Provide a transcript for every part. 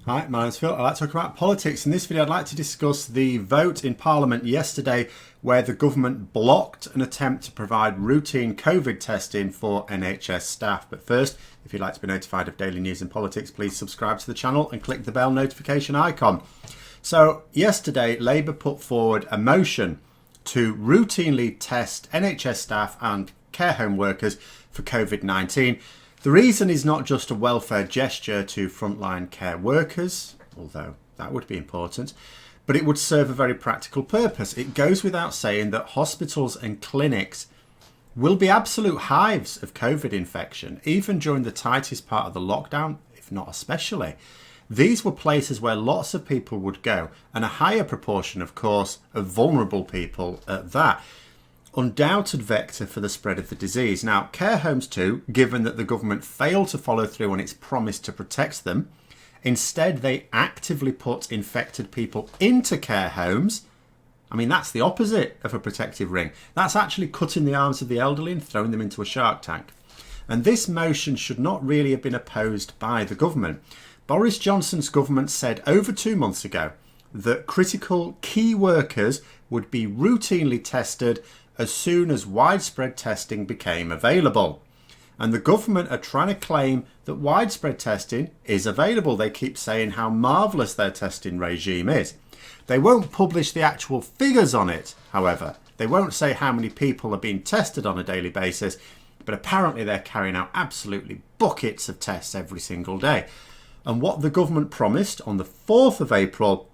Hi, my name's Phil. I'd like to talk about politics. In this video, I'd like to discuss the vote in Parliament yesterday where the government blocked an attempt to provide routine COVID testing for NHS staff. But first, if you'd like to be notified of daily news and politics, please subscribe to the channel and click the bell notification icon. So yesterday, Labour put forward a motion to routinely test NHS staff and care home workers for COVID-19. The reason is not just a welfare gesture to frontline care workers, although that would be important, but it would serve a very practical purpose. It goes without saying that hospitals and clinics will be absolute hives of COVID infection, even during the tightest part of the lockdown, if not especially. These were places where lots of people would go, and a higher proportion, of course, of vulnerable people at that. Undoubted vector for the spread of the disease. Now, care homes too, given that the government failed to follow through on its promise to protect them. Instead, they actively put infected people into care homes. I mean, that's the opposite of a protective ring. That's actually cutting the arms of the elderly and throwing them into a shark tank. And this motion should not really have been opposed by the government. Boris Johnson's government said over 2 months ago that critical key workers would be routinely tested as soon as widespread testing became available. And the government are trying to claim that widespread testing is available. They keep saying how marvellous their testing regime is. They won't publish the actual figures on it, however. They won't say how many people are being tested on a daily basis, but apparently they're carrying out absolutely buckets of tests every single day. And what the government promised on the 4th of April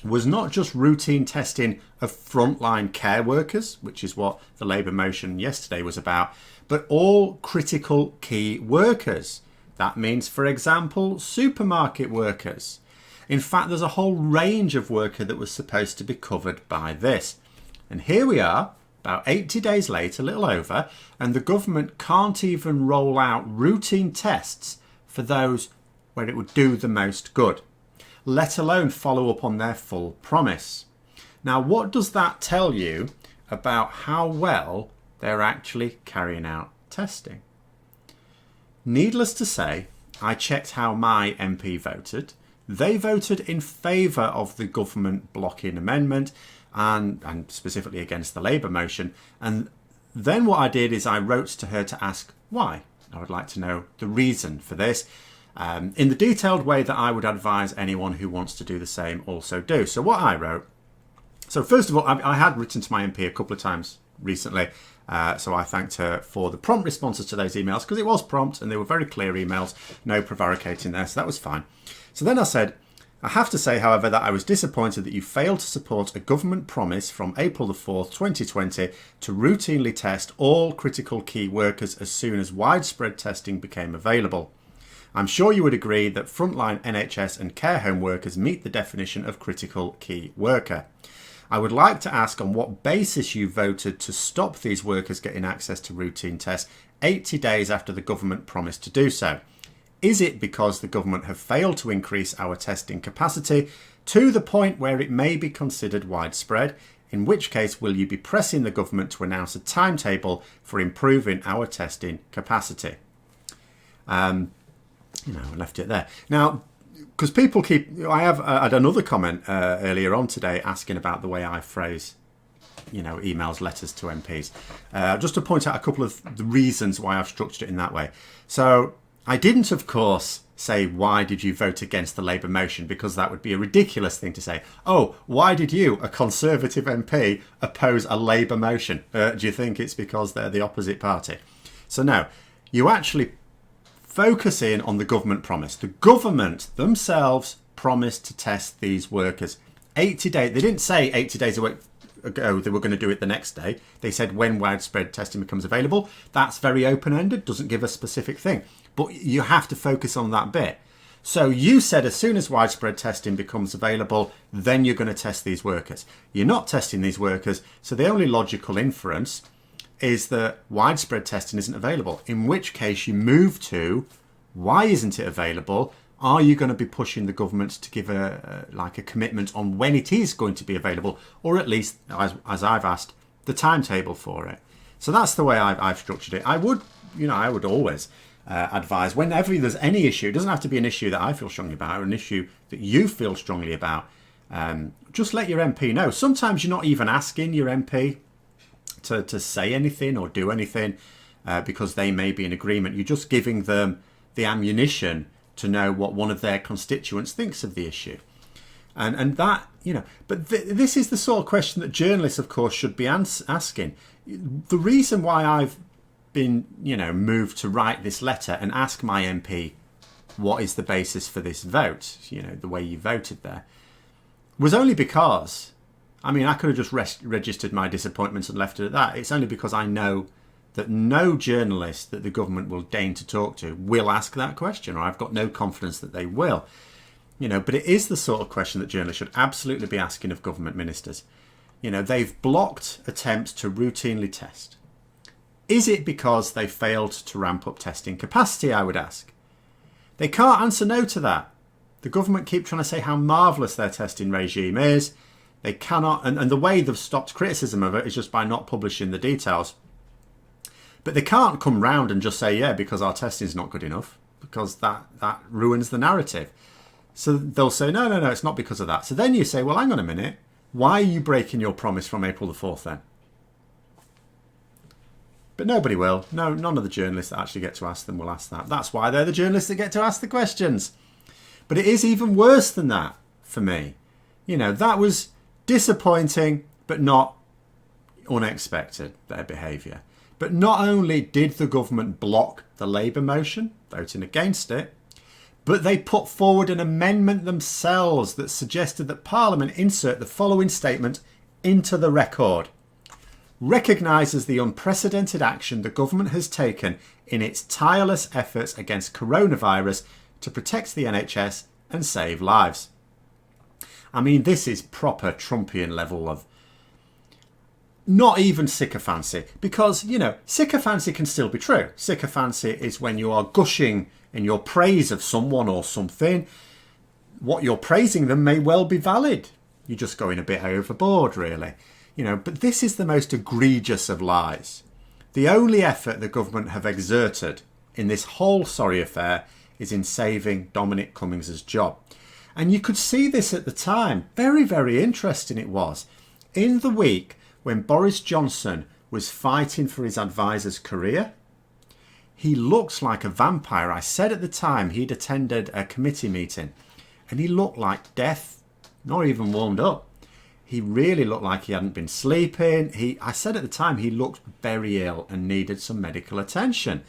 was not just routine testing of frontline care workers, which is what the Labour motion yesterday was about, but all critical key workers. That means, for example, supermarket workers. In fact, there's a whole range of worker that was supposed to be covered by this. And here we are, about 80 days later, a little over, and the government can't even roll out routine tests for those where it would do the most good, let alone follow up on their full promise. Now, what does that tell you about how well they're actually carrying out testing? Needless to say, I checked how my MP voted. They voted in favour of the government blocking amendment and specifically against the Labour motion. And then what I did is I wrote to her to ask why. I would like to know the reason for this. In the detailed way that I would advise anyone who wants to do the same also do. So what I wrote, so first of all, I had written to my MP a couple of times recently, so I thanked her for the prompt responses to those emails, because it was prompt and they were very clear emails, no prevaricating there, so that was fine. So then I said, I have to say, however, that I was disappointed that you failed to support a government promise from April the 4th, 2020 to routinely test all critical key workers as soon as widespread testing became available. I'm sure you would agree that frontline NHS and care home workers meet the definition of critical key worker. I would like to ask on what basis you voted to stop these workers getting access to routine tests 80 days after the government promised to do so. Is it because the government have failed to increase our testing capacity to the point where it may be considered widespread? In which case, will you be pressing the government to announce a timetable for improving our testing capacity? I left it there. Now, because people I have had another comment earlier on today asking about the way I phrase, emails, letters to MPs. Just to point out a couple of the reasons why I've structured it in that way. So I didn't, of course, say, why did you vote against the Labour motion? Because that would be a ridiculous thing to say. Oh, why did you, a Conservative MP, oppose a Labour motion? Do you think it's because they're the opposite party? So no, you actually focus in on the government promise. The government themselves promised to test these workers 80 days. They didn't say 80 days ago they were going to do it the next day. They said when widespread testing becomes available. That's very open-ended, doesn't give a specific thing. But you have to focus on that bit. So you said as soon as widespread testing becomes available, then you're going to test these workers. You're not testing these workers, so the only logical inference is that widespread testing isn't available, in which case you move to, why isn't it available? Are you going to be pushing the government to give a commitment on when it is going to be available, or at least, as I've asked, the timetable for it? So that's the way I've structured it. I would always advise whenever there's any issue. It doesn't have to be an issue that I feel strongly about or an issue that you feel strongly about. Just let your MP know. Sometimes you're not even asking your MP to say anything or do anything because they may be in agreement. You're just giving them the ammunition to know what one of their constituents thinks of the issue. And that, but this is the sort of question that journalists, of course, should be asking. The reason why I've been, moved to write this letter and ask my MP what is the basis for this vote, the way you voted there, was only because, I could have just registered my disappointments and left it at that. It's only because I know that no journalist that the government will deign to talk to will ask that question, or I've got no confidence that they will. But it is the sort of question that journalists should absolutely be asking of government ministers. They've blocked attempts to routinely test. Is it because they failed to ramp up testing capacity, I would ask? They can't answer no to that. The government keep trying to say how marvellous their testing regime is. They cannot, and the way they've stopped criticism of it is just by not publishing the details. But they can't come round and just say, yeah, because our testing is not good enough, because that ruins the narrative. So they'll say, no, it's not because of that. So then you say, well, hang on a minute. Why are you breaking your promise from April the 4th then? But nobody will. No, none of the journalists that actually get to ask them will ask that. That's why they're the journalists that get to ask the questions. But it is even worse than that for me. That was disappointing, but not unexpected, their behaviour. But not only did the government block the Labour motion, voting against it, but they put forward an amendment themselves that suggested that Parliament insert the following statement into the record. Recognises the unprecedented action the government has taken in its tireless efforts against coronavirus to protect the NHS and save lives. This is proper Trumpian level of not even sycophancy, because, sycophancy can still be true. Sycophancy is when you are gushing in your praise of someone or something. What you're praising them may well be valid. You're just going a bit overboard, really. But this is the most egregious of lies. The only effort the government have exerted in this whole sorry affair is in saving Dominic Cummings' job. And you could see this at the time. Very, very interesting it was. In the week when Boris Johnson was fighting for his advisor's career, he looked like a vampire. I said at the time he'd attended a committee meeting and he looked like death, not even warmed up. He really looked like he hadn't been sleeping. I said at the time he looked very ill and needed some medical attention.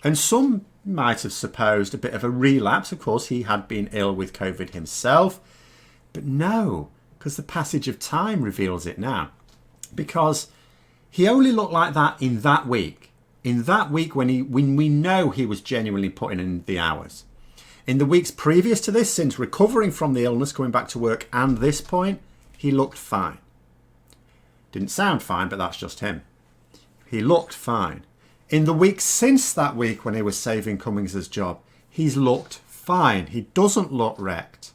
And some might have supposed a bit of a relapse. Of course, he had been ill with COVID himself. But no, because the passage of time reveals it now. Because he only looked like that in that week. In that week when we know he was genuinely putting in the hours. In the weeks previous to this, since recovering from the illness, coming back to work and this point, he looked fine. Didn't sound fine, but that's just him. He looked fine. In the week since that week when he was saving Cummings' job, he's looked fine. He doesn't look wrecked.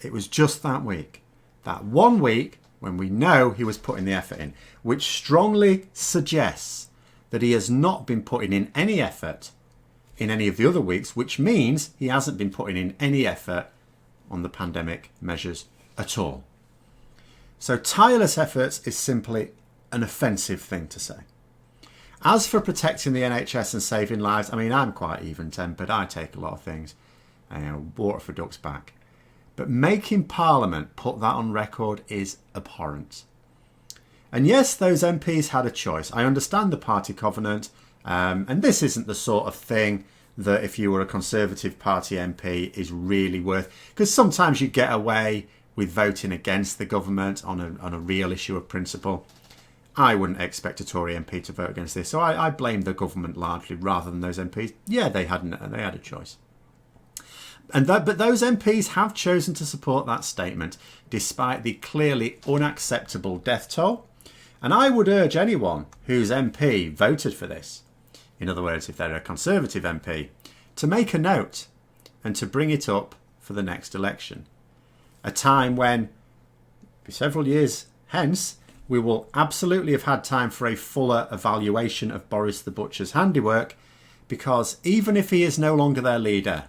It was just that week. That 1 week when we know he was putting the effort in, which strongly suggests that he has not been putting in any effort in any of the other weeks, which means he hasn't been putting in any effort on the pandemic measures at all. So tireless efforts is simply an offensive thing to say. As for protecting the NHS and saving lives, I'm quite even-tempered. I take a lot of things. Water for ducks back. But making Parliament put that on record is abhorrent. And yes, those MPs had a choice. I understand the party covenant, and this isn't the sort of thing that if you were a Conservative Party MP is really worth, because sometimes you get away with voting against the government on a real issue of principle. I wouldn't expect a Tory MP to vote against this, so I blame the government largely rather than those MPs. Yeah, they had a choice. But those MPs have chosen to support that statement despite the clearly unacceptable death toll. And I would urge anyone whose MP voted for this, in other words, if they're a Conservative MP, to make a note and to bring it up for the next election. A time when, several years hence, we will absolutely have had time for a fuller evaluation of Boris the Butcher's handiwork, because even if he is no longer their leader,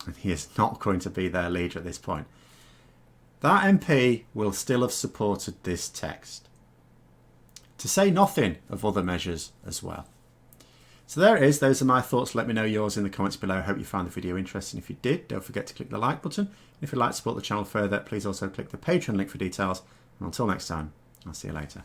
and he is not going to be their leader at this point, that MP will still have supported this text. To say nothing of other measures as well. So there it is. Those are my thoughts. Let me know yours in the comments below. I hope you found the video interesting. If you did, don't forget to click the like button. And if you'd like to support the channel further, please also click the Patreon link for details. And until next time, I'll see you later.